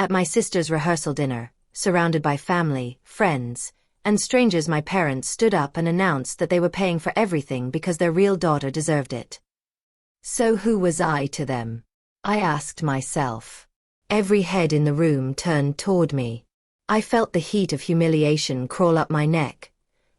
At my sister's rehearsal dinner, surrounded by family, friends, and strangers, my parents stood up and announced that they were paying for everything because their real daughter deserved it. So who was I to them? I asked myself. Every head in the room turned toward me. I felt the heat of humiliation crawl up my neck.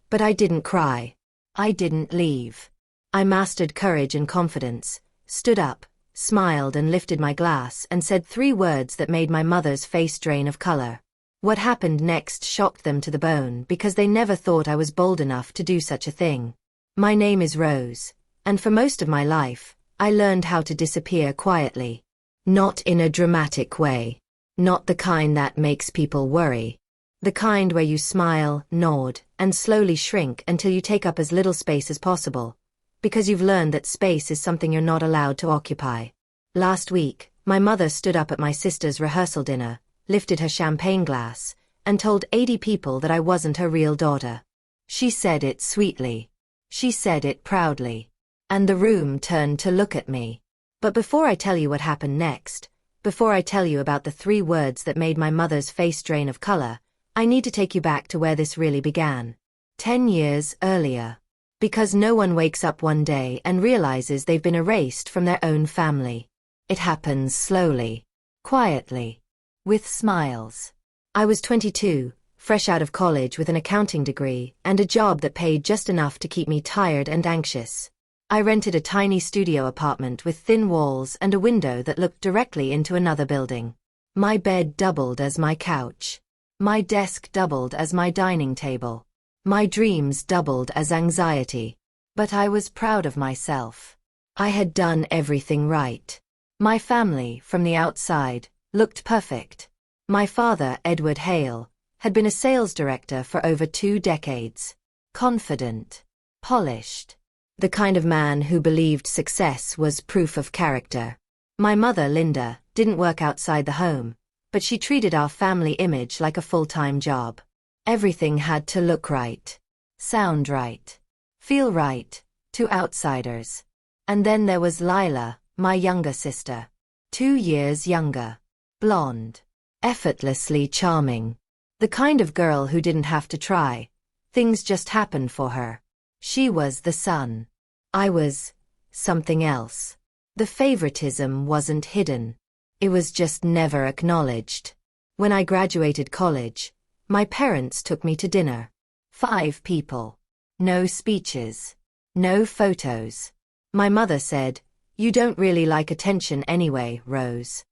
But I didn't cry. I didn't leave. I mastered courage and confidence, stood up, smiled and lifted my glass and said 3 words that made my mother's face drain of color. What happened next shocked them to the bone because they never thought I was bold enough to do such a thing. My name is Rose, and for most of my life, I learned how to disappear quietly. Not in a dramatic way. Not the kind that makes people worry. The kind where you smile, nod, and slowly shrink until you take up as little space as possible. Because you've learned that space is something you're not allowed to occupy. Last week, my mother stood up at my sister's rehearsal dinner, lifted her champagne glass, and told 80 people that I wasn't her real daughter. She said it sweetly. She said it proudly. And the room turned to look at me. But before I tell you what happened next, before I tell you about the 3 words that made my mother's face drain of color, I need to take you back to where this really began. 10 years earlier. Because no one wakes up one day and realizes they've been erased from their own family. It happens slowly, quietly, with smiles. I was 22, fresh out of college with an accounting degree and a job that paid just enough to keep me tired and anxious. I rented a tiny studio apartment with thin walls and a window that looked directly into another building. My bed doubled as my couch. My desk doubled as my dining table. My dreams doubled as anxiety. But I was proud of myself. I had done everything right. My family, from the outside, looked perfect. My father, Edward Hale, had been a sales director for over 2 decades. Confident. Polished. The kind of man who believed success was proof of character. My mother, Linda, didn't work outside the home, but she treated our family image like a full-time job. Everything had to look right, sound right, feel right, to outsiders. And then there was Lila, my younger sister. 2 years younger. Blonde. Effortlessly charming. The kind of girl who didn't have to try. Things just happened for her. She was the sun. I was something else. The favoritism wasn't hidden. It was just never acknowledged. When I graduated college, my parents took me to dinner. 5 people. No speeches. No photos. My mother said, "You don't really like attention anyway, Rose."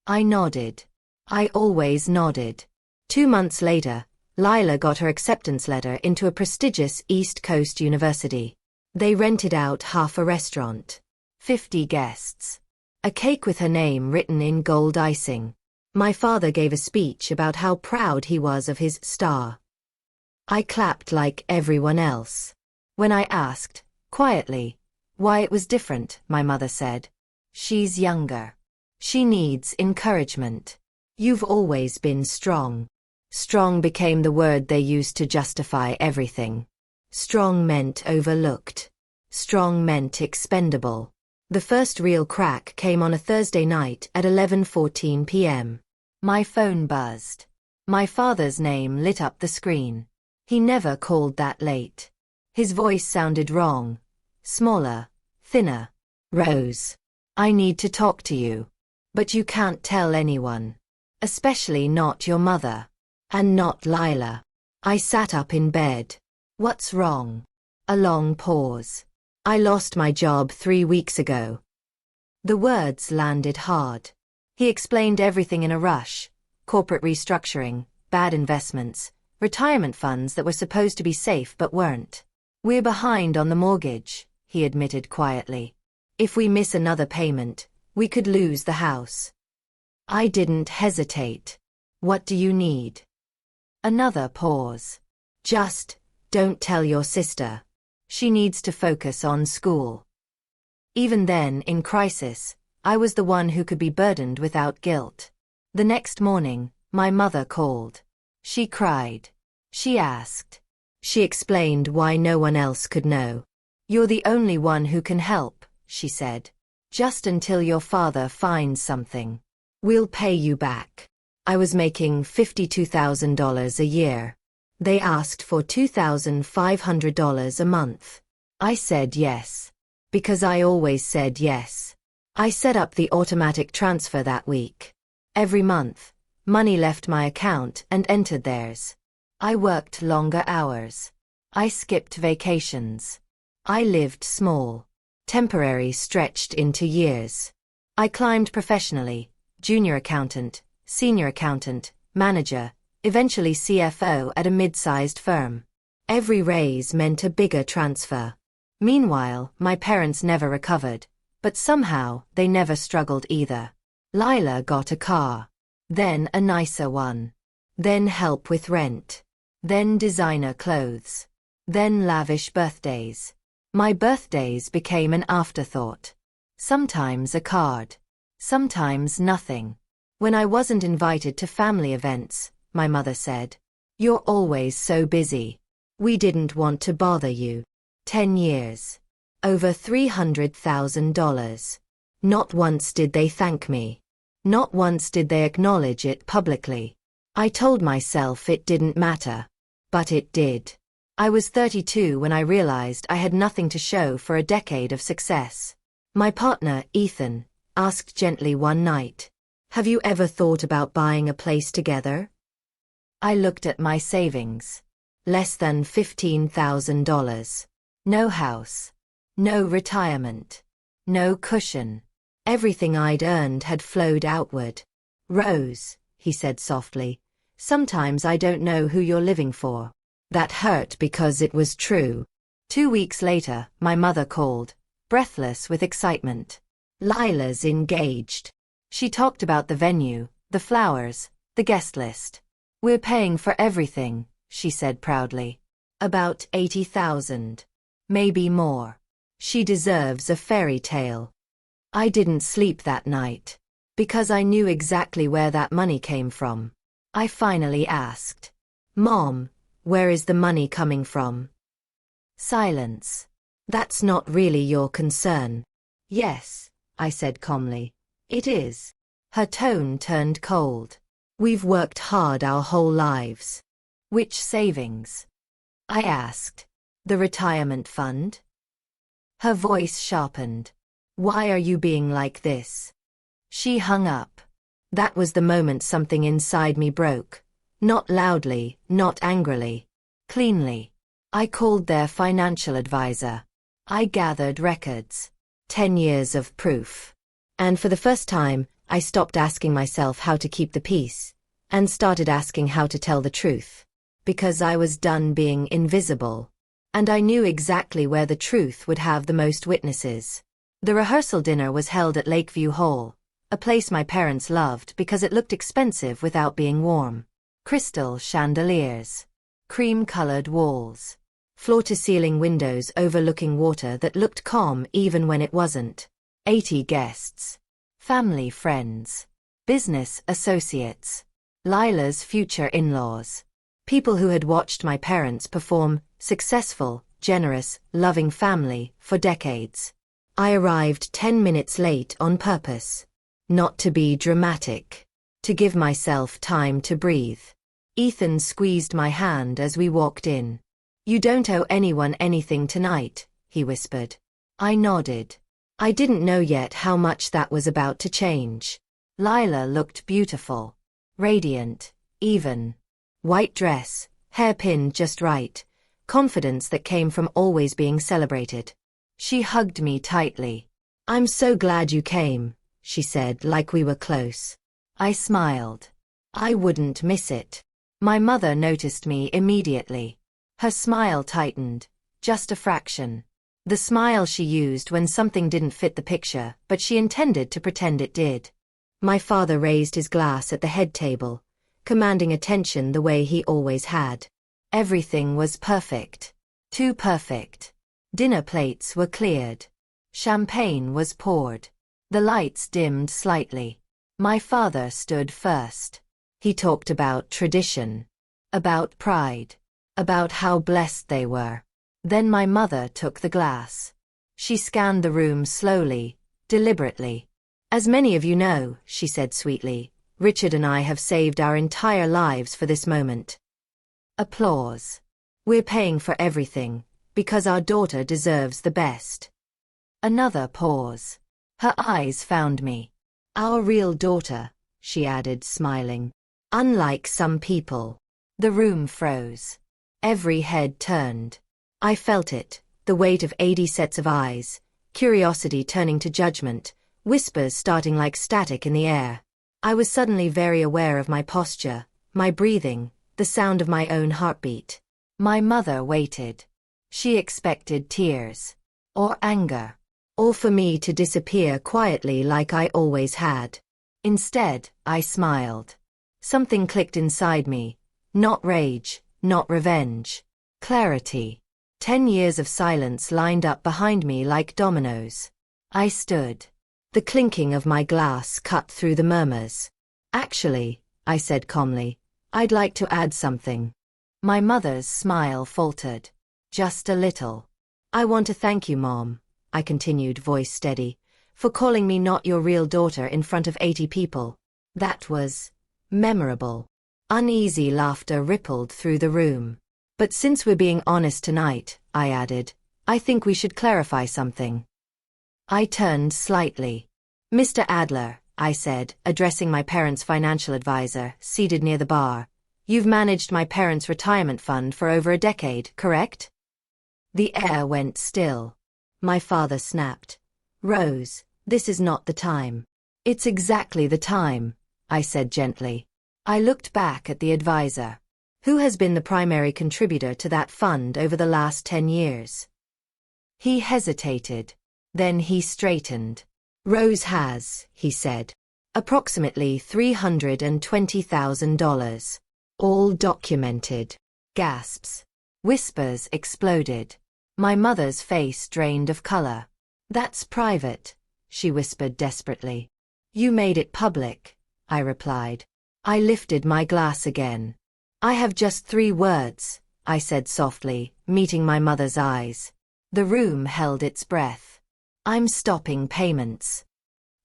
I nodded. I always nodded. 2 months later, Lila got her acceptance letter into a prestigious East Coast university. They rented out half a restaurant. 50 guests. A cake with her name written in gold icing. My father gave a speech about how proud he was of his star. I clapped like everyone else. When I asked, quietly, why it was different, my mother said, "She's younger. She needs encouragement. You've always been strong." Strong became the word they used to justify everything. Strong meant overlooked. Strong meant expendable. The first real crack came on a Thursday night at 11:14 p.m. My phone buzzed. My father's name lit up the screen. He never called that late. His voice sounded wrong. Smaller, thinner. "Rose, I need to talk to you. But you can't tell anyone. Especially not your mother. And not Lila." I sat up in bed. "What's wrong?" A long pause. "I lost my job 3 weeks ago." The words landed hard. He explained everything in a rush. Corporate restructuring, bad investments, retirement funds that were supposed to be safe but weren't. "We're behind on the mortgage," he admitted quietly. "If we miss another payment, we could lose the house." I didn't hesitate. "What do you need?" Another pause. "Just, don't tell your sister. She needs to focus on school." Even then, in crisis, I was the one who could be burdened without guilt. The next morning, my mother called. She cried. She asked. She explained why no one else could know. "You're the only one who can help," she said. "Just until your father finds something. We'll pay you back." I was making $52,000 a year. They asked for $2,500 a month. I said yes. Because I always said yes. I set up the automatic transfer that week. Every month, money left my account and entered theirs. I worked longer hours. I skipped vacations. I lived small. Temporary stretched into years. I climbed professionally, junior accountant, senior accountant, manager, eventually CFO at a mid-sized firm. Every raise meant a bigger transfer. Meanwhile, my parents never recovered, but somehow they never struggled either. Lila got a car. Then a nicer one. Then help with rent. Then designer clothes. Then lavish birthdays. My birthdays became an afterthought. Sometimes a card. Sometimes nothing. When I wasn't invited to family events, my mother said, "You're always so busy. We didn't want to bother you." 10 years. Over $300,000. Not once did they thank me. Not once did they acknowledge it publicly. I told myself it didn't matter. But it did. I was 32 when I realized I had nothing to show for a decade of success. My partner, Ethan, asked gently one night, "Have you ever thought about buying a place together?" I looked at my savings. Less than $15,000. No house. No retirement. No cushion. Everything I'd earned had flowed outward. "Rose," he said softly, "sometimes I don't know who you're living for." That hurt because it was true. 2 weeks later, my mother called, breathless with excitement. "Lila's engaged." She talked about the venue, the flowers, the guest list. "We're paying for everything," she said proudly. "About $80,000. Maybe more. She deserves a fairy tale." I didn't sleep that night. Because I knew exactly where that money came from. I finally asked, "Mom, where is the money coming from?" Silence. "That's not really your concern." "Yes," I said calmly. "It is." Her tone turned cold. "We've worked hard our whole lives." "Which savings?" I asked. "The retirement fund?" Her voice sharpened. "Why are you being like this?" She hung up. That was the moment something inside me broke. Not loudly, not angrily. Cleanly. I called their financial advisor. I gathered records. 10 years of proof. And for the first time, I stopped asking myself how to keep the peace, and started asking how to tell the truth. Because I was done being invisible. And I knew exactly where the truth would have the most witnesses. The rehearsal dinner was held at Lakeview Hall, a place my parents loved because it looked expensive without being warm. Crystal chandeliers. Cream-colored walls. Floor-to-ceiling windows overlooking water that looked calm even when it wasn't. 80 guests. Family friends. Business associates. Lila's future in-laws. People who had watched my parents perform, successful, generous, loving family, for decades. I arrived 10 minutes late on purpose. Not to be dramatic. To give myself time to breathe. Ethan squeezed my hand as we walked in. "You don't owe anyone anything tonight," he whispered. I nodded. I didn't know yet how much that was about to change. Lila looked beautiful. Radiant. Even. White dress, hair pinned just right. Confidence that came from always being celebrated. She hugged me tightly. "I'm so glad you came," she said like we were close. I smiled. I wouldn't miss it. My mother noticed me immediately. Her smile tightened, just a fraction. The smile she used when something didn't fit the picture, but she intended to pretend it did. My father raised his glass at the head table, commanding attention the way he always had. Everything was perfect. Too perfect. Dinner plates were cleared. Champagne was poured. The lights dimmed slightly. My father stood first. He talked about tradition. About pride. About how blessed they were. Then my mother took the glass. She scanned the room slowly, deliberately. "As many of you know," she said sweetly, Richard and I have saved our entire lives for this moment. Applause. We're paying for everything, because our daughter deserves the best. Another pause. Her eyes found me. Our real daughter, she added, smiling. Unlike some people. The room froze. Every head turned. I felt it, the weight of 80 sets of eyes, curiosity turning to judgment, whispers starting like static in the air. I was suddenly very aware of my posture, my breathing, the sound of my own heartbeat. My mother waited. She expected tears. Or anger. Or for me to disappear quietly like I always had. Instead, I smiled. Something clicked inside me. Not rage, not revenge. Clarity. 10 years of silence lined up behind me like dominoes. I stood. The clinking of my glass cut through the murmurs. Actually, I said calmly, I'd like to add something. My mother's smile faltered. Just a little. I want to thank you, Mom, I continued, voice steady, for calling me not your real daughter in front of 80 people. That was memorable. Uneasy laughter rippled through the room. But since we're being honest tonight, I added, I think we should clarify something. I turned slightly. Mr. Adler, I said, addressing my parents' financial advisor, seated near the bar, you've managed my parents' retirement fund for over a decade, correct? The air went still. My father snapped. Rose, this is not the time. It's exactly the time, I said gently. I looked back at the advisor. Who has been the primary contributor to that fund over the last 10 years? He hesitated. Then he straightened. Rose has, he said. Approximately $320,000. All documented. Gasps. Whispers exploded. My mother's face drained of color. That's private, she whispered desperately. You made it public, I replied. I lifted my glass again. I have just 3 words, I said softly, meeting my mother's eyes. The room held its breath. I'm stopping payments.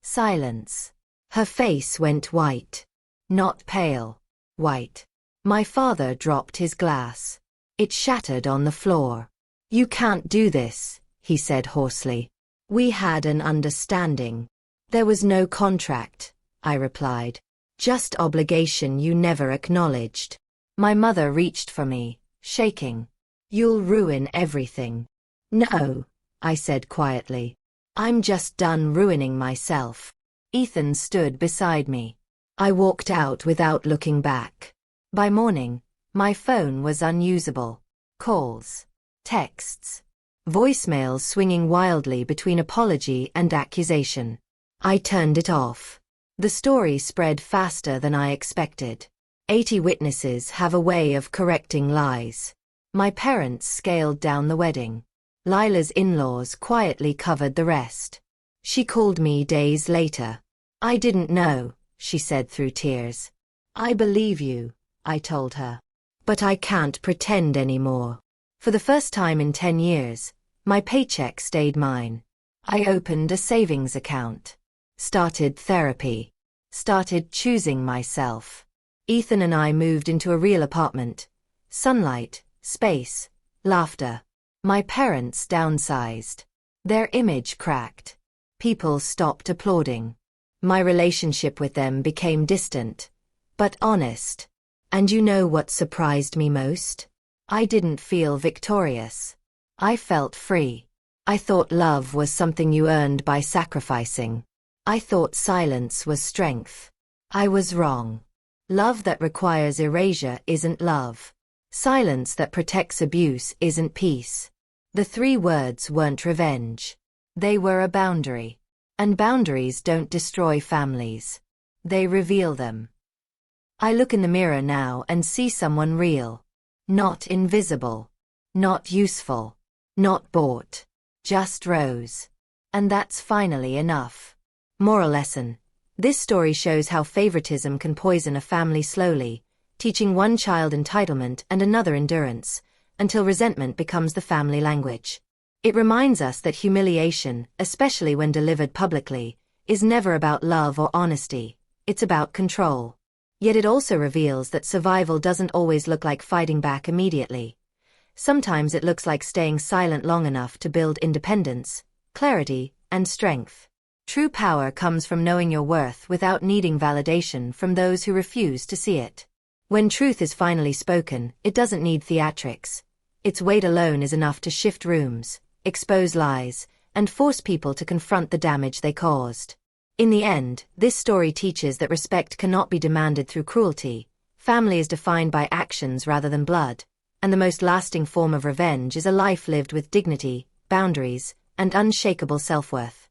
Silence. Her face went white. Not pale. White. My father dropped his glass. It shattered on the floor. You can't do this, he said hoarsely. We had an understanding. There was no contract, I replied. Just obligation you never acknowledged. My mother reached for me, shaking. You'll ruin everything. No, I said quietly. I'm just done ruining myself. Ethan stood beside me. I walked out without looking back. By morning, my phone was unusable. Calls, texts, voicemails swinging wildly between apology and accusation. I turned it off. The story spread faster than I expected. 80 witnesses have a way of correcting lies. My parents scaled down the wedding. Lila's in-laws quietly covered the rest. She called me days later. I didn't know, she said through tears. I believe you, I told her. But I can't pretend anymore. For the first time in 10 years, my paycheck stayed mine. I opened a savings account. Started therapy. Started choosing myself. Ethan and I moved into a real apartment. Sunlight, space, laughter. My parents downsized. Their image cracked. People stopped applauding. My relationship with them became distant, but honest. And you know what surprised me most? I didn't feel victorious. I felt free. I thought love was something you earned by sacrificing. I thought silence was strength. I was wrong. Love that requires erasure isn't love. Silence that protects abuse isn't peace. The 3 words weren't revenge. They were a boundary. And boundaries don't destroy families. They reveal them. I look in the mirror now and see someone real. Not invisible. Not useful. Not bought. Just Rose. And that's finally enough. Moral lesson. This story shows how favoritism can poison a family slowly, teaching one child entitlement and another endurance, until resentment becomes the family language. It reminds us that humiliation, especially when delivered publicly, is never about love or honesty. it's about control. Yet it also reveals that survival doesn't always look like fighting back immediately. Sometimes it looks like staying silent long enough to build independence, clarity, and strength. True power comes from knowing your worth without needing validation from those who refuse to see it. When truth is finally spoken, it doesn't need theatrics. Its weight alone is enough to shift rooms, expose lies, and force people to confront the damage they caused. In the end, this story teaches that respect cannot be demanded through cruelty. Family is defined by actions rather than blood, and the most lasting form of revenge is a life lived with dignity, boundaries, and unshakable self-worth.